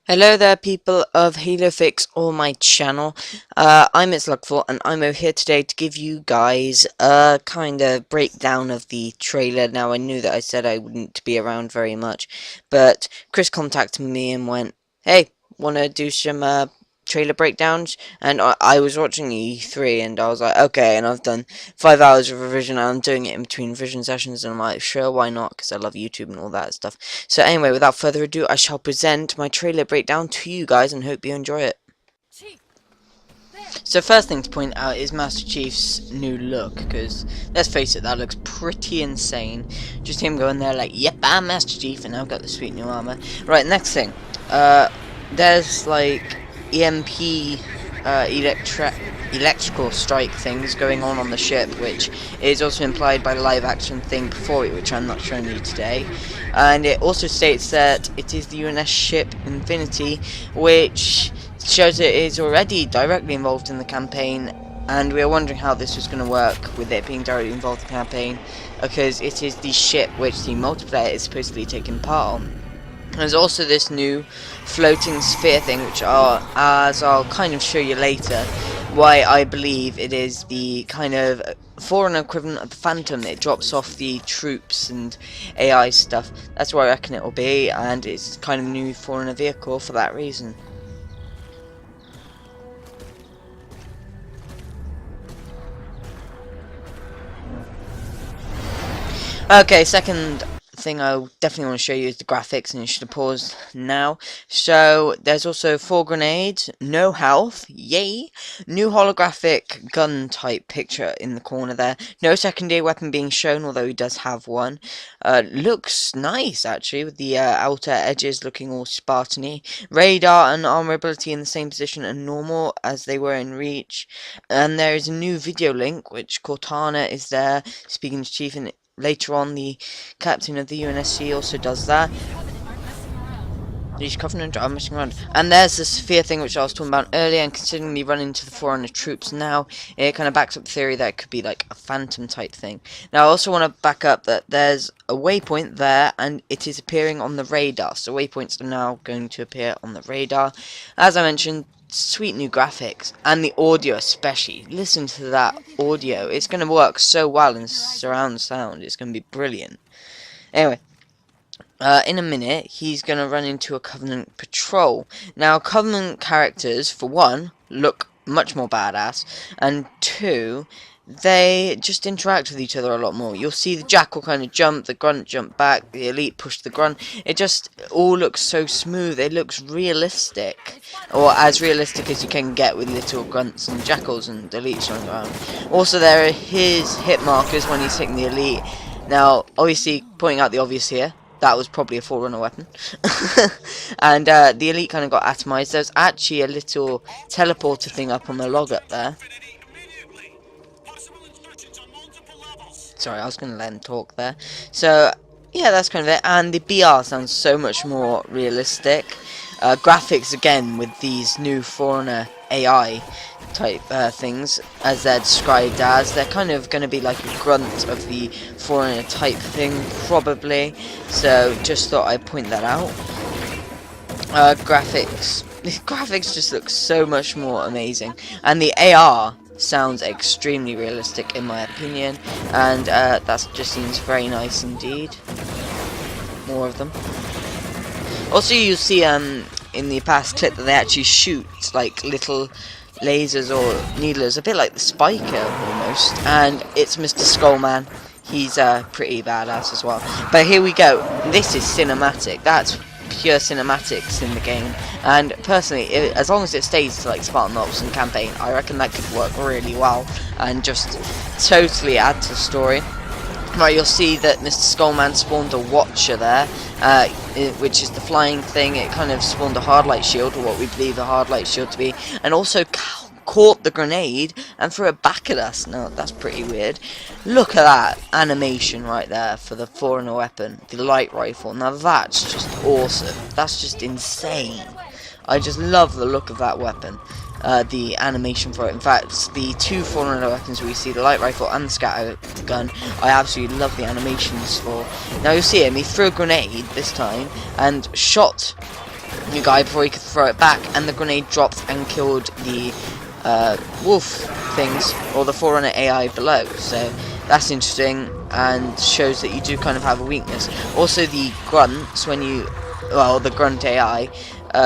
Hello there, people of Halo Fix or my channel. I'm ItzLuckful, and I'm over here today to give you guys a kind of breakdown of the trailer. Now, I knew that I said I wouldn't be around very much, but Chris contacted me and went, "Hey, wanna do some trailer breakdowns?" And I was watching E3, and I was like, "Okay," and I've done 5 hours of revision, and I'm doing it in between revision sessions, and I'm like, "Sure, why not?" Because I love YouTube and all that stuff. So anyway, without further ado, I shall present my trailer breakdown to you guys and hope you enjoy it. So first thing to point out is Master Chief's new look, because let's face it, that looks pretty insane. Just him going there like, "Yep, I'm Master Chief and I've got the sweet new armor." Right, next thing, there's like EMP electrical strike things going on the ship, which is also implied by the live action thing before it, which I'm not showing you today. And it also states that it is the UNS ship Infinity, which shows it is already directly involved in the campaign, and we are wondering how this was going to work with it being directly involved in the campaign, because it is the ship which the multiplayer is supposedly taking part on. There's also this new floating sphere thing, which as I'll kind of show you later, why I believe it is the kind of foreign equivalent of the Phantom. It drops off the troops and AI stuff. That's what I reckon it will be, and it's kind of new foreigner vehicle for that reason. Okay, second thing I definitely want to show you is the graphics, and you should have paused now. So there's also 4 grenades, no health, yay, new holographic gun type picture in the corner there, no secondary weapon being shown, although he does have one. Looks nice actually, with the outer edges looking all Spartan-y. Radar and armor ability in the same position and normal as they were in Reach. And there is a new video link, which Cortana is there speaking to Chief, and later on, the captain of the UNSC also does that. These Covenant are messing around. And there's the Sphere thing which I was talking about earlier, and considering me running into the foreigner troops now, it kind of backs up the theory that it could be like a Phantom type thing. Now I also want to back up that there's a waypoint there, and it is appearing on the radar. So waypoints are now going to appear on the radar. As I mentioned, sweet new graphics, and the audio especially. Listen to that audio. It's going to work so well in surround sound. It's going to be brilliant. Anyway, in a minute, he's going to run into a Covenant patrol. Now, Covenant characters, for one, look much more badass, and two, they just interact with each other a lot more. You'll see the Jackal kind of jump, the Grunt jump back, the Elite push the Grunt. It just all looks so smooth. It looks realistic, or as realistic as you can get with little Grunts and Jackals and Elites running around. Also, there are his hit markers when he's hitting the Elite. Now, obviously, pointing out the obvious here, that was probably a Forerunner weapon. And the Elite kind of got atomized. There's actually a little teleporter thing up on the log up there. Sorry, I was going to let him talk there. So, yeah, that's kind of it. And the BR sounds so much more realistic. Graphics, again, with these new Foreigner AI type things, as they're described as. They're kind of going to be like a grunt of the Foreigner type thing, probably. So, just thought I'd point that out. Graphics. The graphics just look so much more amazing. And the AR sounds extremely realistic in my opinion, and that just seems very nice indeed. More of them. Also, you see in the past clip that they actually shoot like little lasers or needlers, a bit like the Spiker almost, and it's Mr. Skullman. He's pretty badass as well. But here we go. This is cinematic. That's pure cinematics in the game, and personally, as long as it stays to like Spartan Ops and campaign, I reckon that could work really well and just totally add to the story. Right, you'll see that Mr. Skullman spawned a Watcher there, which is the flying thing. It kind of spawned a hard light shield, or what we believe a hard light shield to be, and also caught the grenade and threw it back at us. Now, that's pretty weird. Look at that animation right there for the Foreigner weapon, the light rifle. Now, that's just awesome. That's just insane. I just love the look of that weapon. The animation for it. In fact, the 2 Foreigner weapons we see, the light rifle and the scatter gun, I absolutely love the animations for. Now you'll see him, he threw a grenade this time and shot new guy before he could throw it back, and the grenade dropped and killed the wolf things, or the Forerunner AI below. So that's interesting and shows that you do kind of have a weakness. Also the grunts, the grunt AI,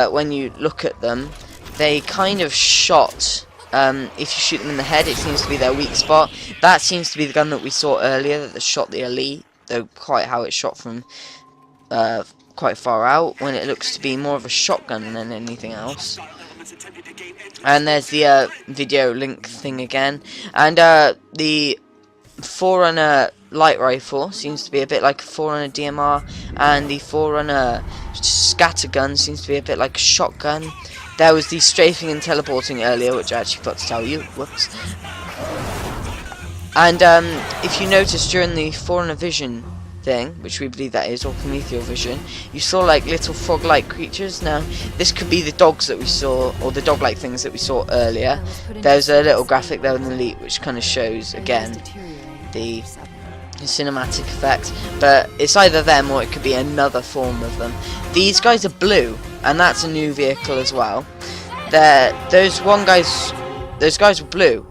when you look at them, they kind of shot, if you shoot them in the head, it seems to be their weak spot. That seems to be the gun that we saw earlier that shot the elite, though quite how it shot from quite far out, when it looks to be more of a shotgun than anything else. And there's the video link thing again, and the Forerunner light rifle seems to be a bit like a Forerunner DMR, and the Forerunner scattergun seems to be a bit like a shotgun. There was the strafing and teleporting earlier, which I actually forgot to tell you. Whoops. And if you notice during the Forerunner vision thing, which we believe that is, or Prometheal vision, you saw like little frog-like creatures. Now, this could be the dogs that we saw, or the dog-like things that we saw earlier. There's a little graphic there in the Elite which kind of shows, again, the cinematic effect, but it's either them or it could be another form of them. These guys are blue, and that's a new vehicle as well. Those guys were blue.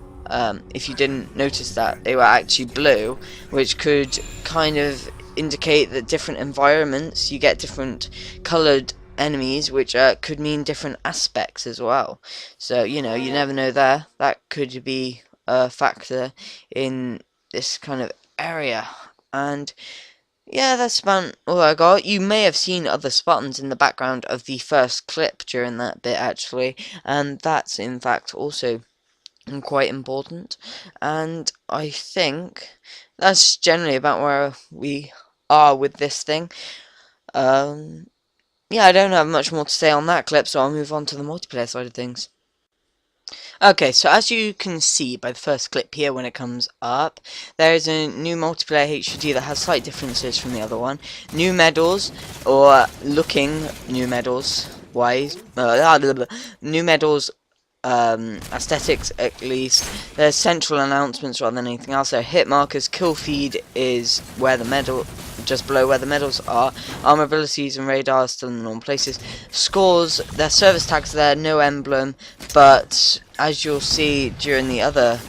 If you didn't notice that, they were actually blue, which could kind of indicate that different environments you get different coloured enemies, which could mean different aspects as well. So, you know, you never know there. That could be a factor in this kind of area. And yeah, that's about all I got. You may have seen other Spartans in the background of the first clip during that bit, actually, and that's in fact also quite important. And I think that's generally about where we are with this thing. Yeah, I don't have much more to say on that clip, so I'll move on to the multiplayer side of things. Okay, so as you can see by the first clip here when it comes up, there is a new multiplayer HUD that has slight differences from the other one. New medals, or looking new medals wise, new medals aesthetics at least. There's central announcements rather than anything else. So hit markers, kill feed is where the medal, just below where the medals are. Armor abilities and radar are still in the normal places. Scores, there's service tags there, no emblem, but as you'll see during the other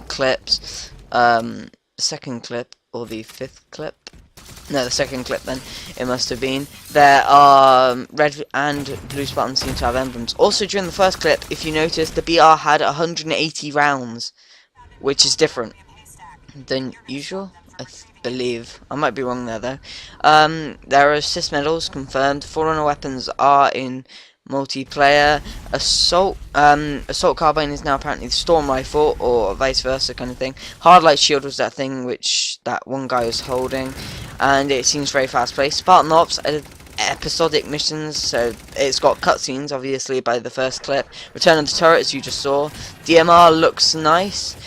clips, second clip or the fifth clip, no, the second clip then, it must have been, there are red and blue Spartans seem to have emblems. Also during the first clip, if you notice, the BR had 180 rounds, which is different than usual, I believe. I might be wrong there though. There are assist medals confirmed. Forerunner weapons are in multiplayer. Assault carbine is now apparently the storm rifle, or vice versa kind of thing. Hard light shield was that thing which that one guy was holding, and it seems very fast paced. Spartan Ops episodic missions, so it's got cutscenes obviously by the first clip. Return of the turret, as you just saw. DMR looks nice.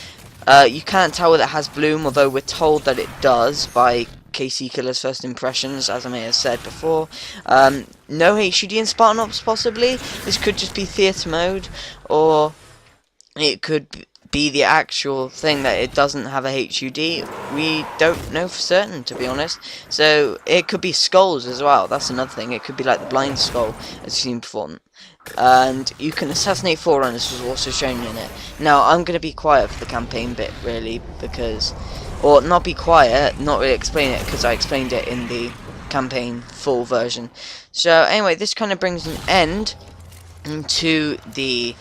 You can't tell whether it has bloom, although we're told that it does by KC Killer's first impressions, as I may have said before. No HUD in Spartan Ops possibly. This could just be theatre mode, or it could be the actual thing that it doesn't have a HUD. We don't know for certain, to be honest. So it could be skulls as well. That's another thing. It could be like the blind skull, as seen before. And you can assassinate Forerunners, was also shown in it. Now I'm going to be quiet for the campaign bit, really, because, or not be quiet, not really explain it, because I explained it in the campaign full version. So anyway, this kind of brings an end to the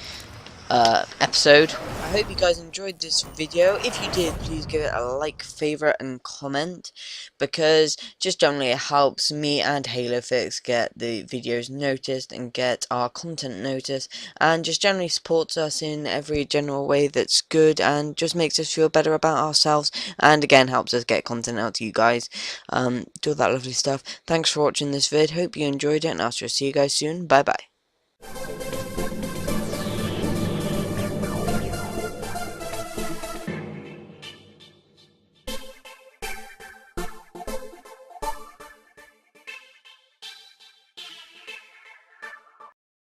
episode. I hope you guys enjoyed this video. If you did, please give it a like, favourite and comment, because just generally it helps me and HaloFix get the videos noticed and get our content noticed, and just generally supports us in every general way that's good, and just makes us feel better about ourselves, and again helps us get content out to you guys. Do all that lovely stuff. Thanks for watching this vid. Hope you enjoyed it, and I'll see you guys soon. Bye bye.